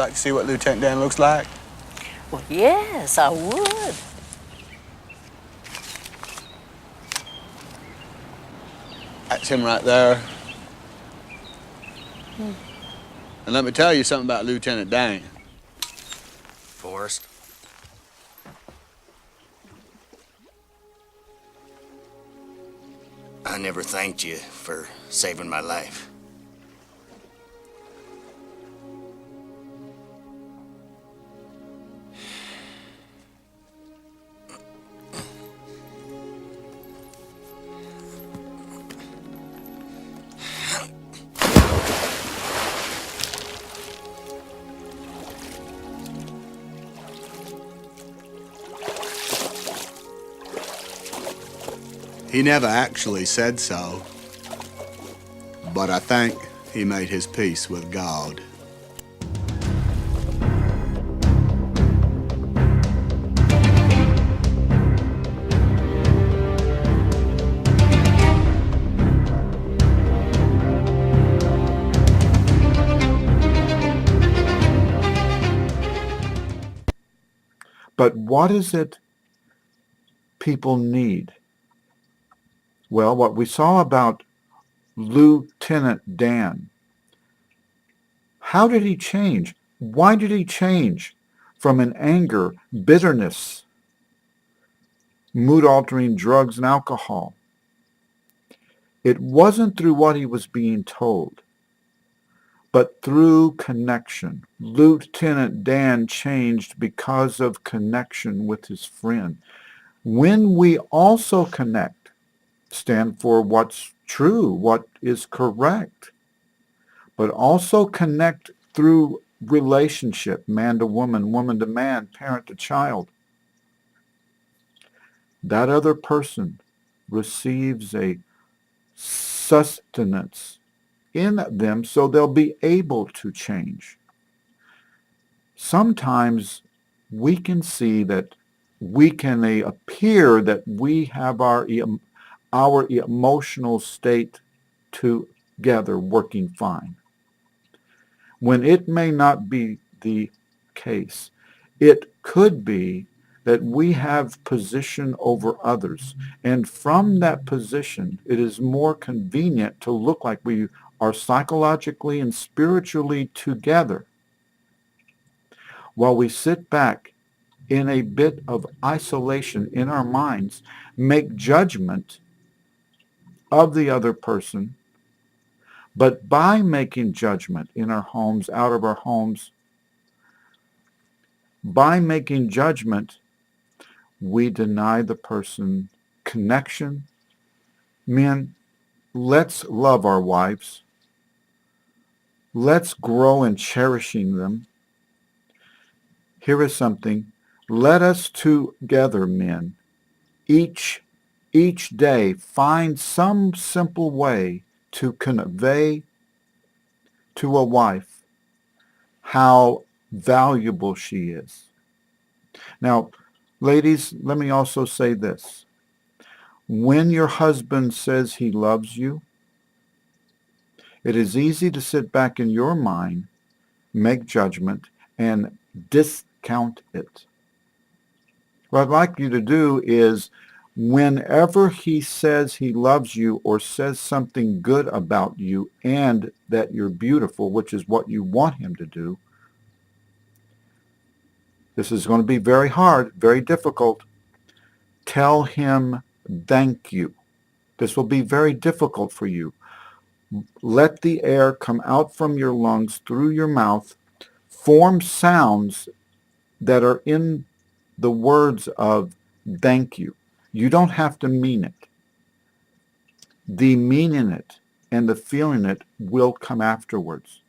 like to see what Lieutenant Dan looks like? Well, yes, I would. That's him right there. And let me tell you something about Lieutenant Dan. Forrest. I never thanked you for saving my life. He never actually said so, but I think he made his peace with God. But what is it people need? Well, what we saw about Lieutenant Dan, how did he change? Why did he change from an anger, bitterness, mood-altering drugs and alcohol? It wasn't through what he was being told, but through connection. Lieutenant Dan changed because of connection with his friend. When we also connect, stand for what's true, what is correct, but also connect through relationship, man to woman, woman to man, parent to child. That other person receives a sustenance in them so they'll be able to change. Sometimes we can see that we can appear that we have our emotional state together working fine, when it may not be the case. It could be that we have position over others, and from that position it is more convenient to look like we are psychologically and spiritually together, while we sit back in a bit of isolation in our minds, make judgment of the other person. But by making judgment in our homes, out of our homes, by making judgment, we deny the person connection. Men, let's love our wives. Let's grow in cherishing them. Here is something. Let us together, men, each day find some simple way to convey to a wife how valuable she is. Now, ladies, let me also say this. When your husband says he loves you, it is easy to sit back in your mind, make judgment, and discount it. What I'd like you to do is, whenever he says he loves you or says something good about you and that you're beautiful, which is what you want him to do, this is going to be very hard, very difficult. Tell him thank you. This will be very difficult for you. Let the air come out from your lungs through your mouth, form sounds that are in the words of thank you. You don't have to mean it. The meaning it and the feeling it will come afterwards.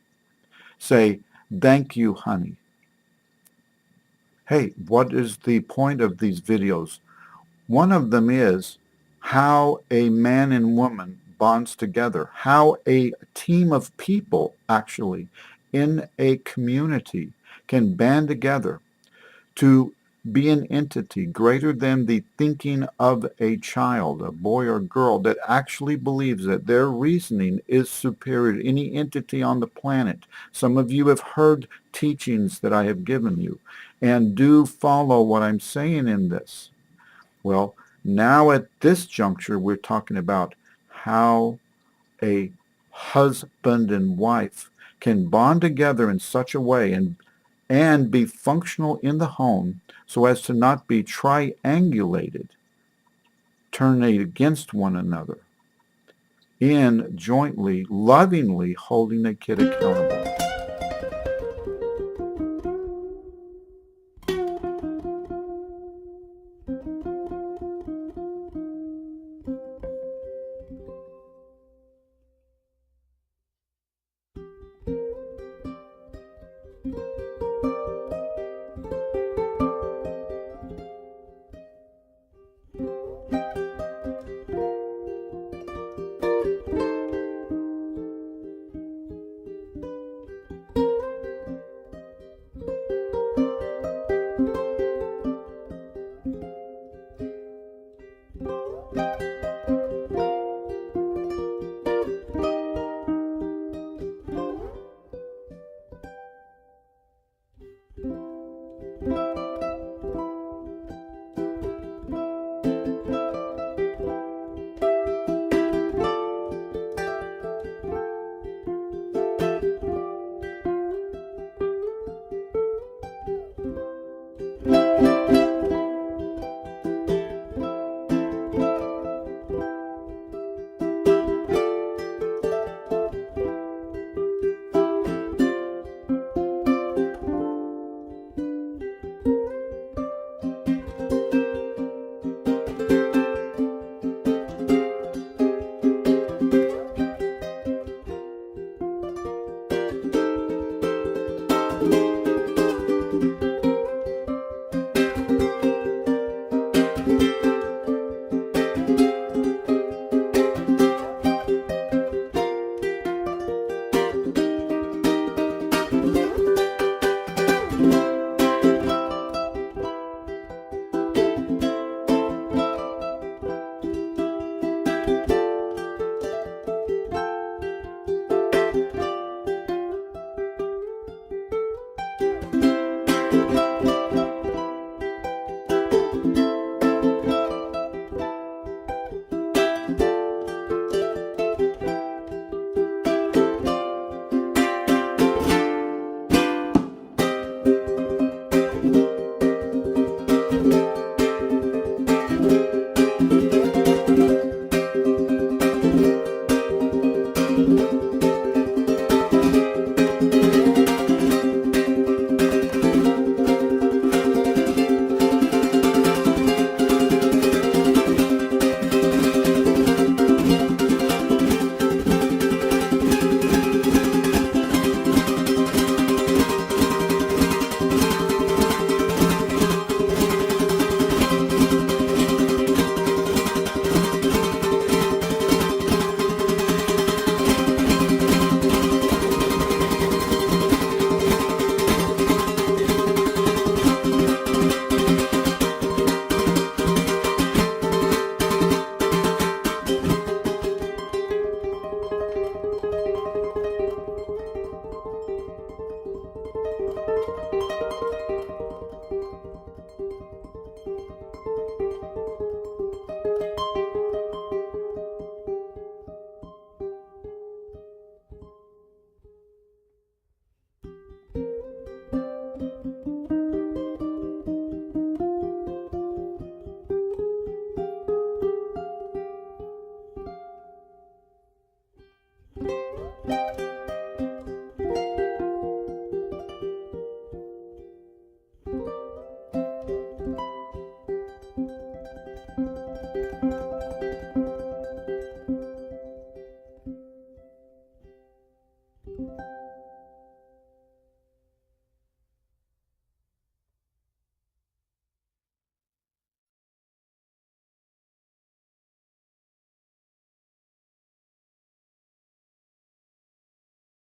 Say, thank you, honey. Hey, what is the point of these videos? One of them is how a man and woman bonds together, how a team of people actually in a community can band together to be an entity greater than the thinking of a child, a boy or girl, that actually believes that their reasoning is superior to any entity on the planet. Some of you have heard teachings that I have given you and do follow what I'm saying in this. Well, now at this juncture, we're talking about how a husband and wife can bond together in such a way and be functional in the home so as to not be triangulated, turned against one another, in jointly, lovingly holding a kid accountable.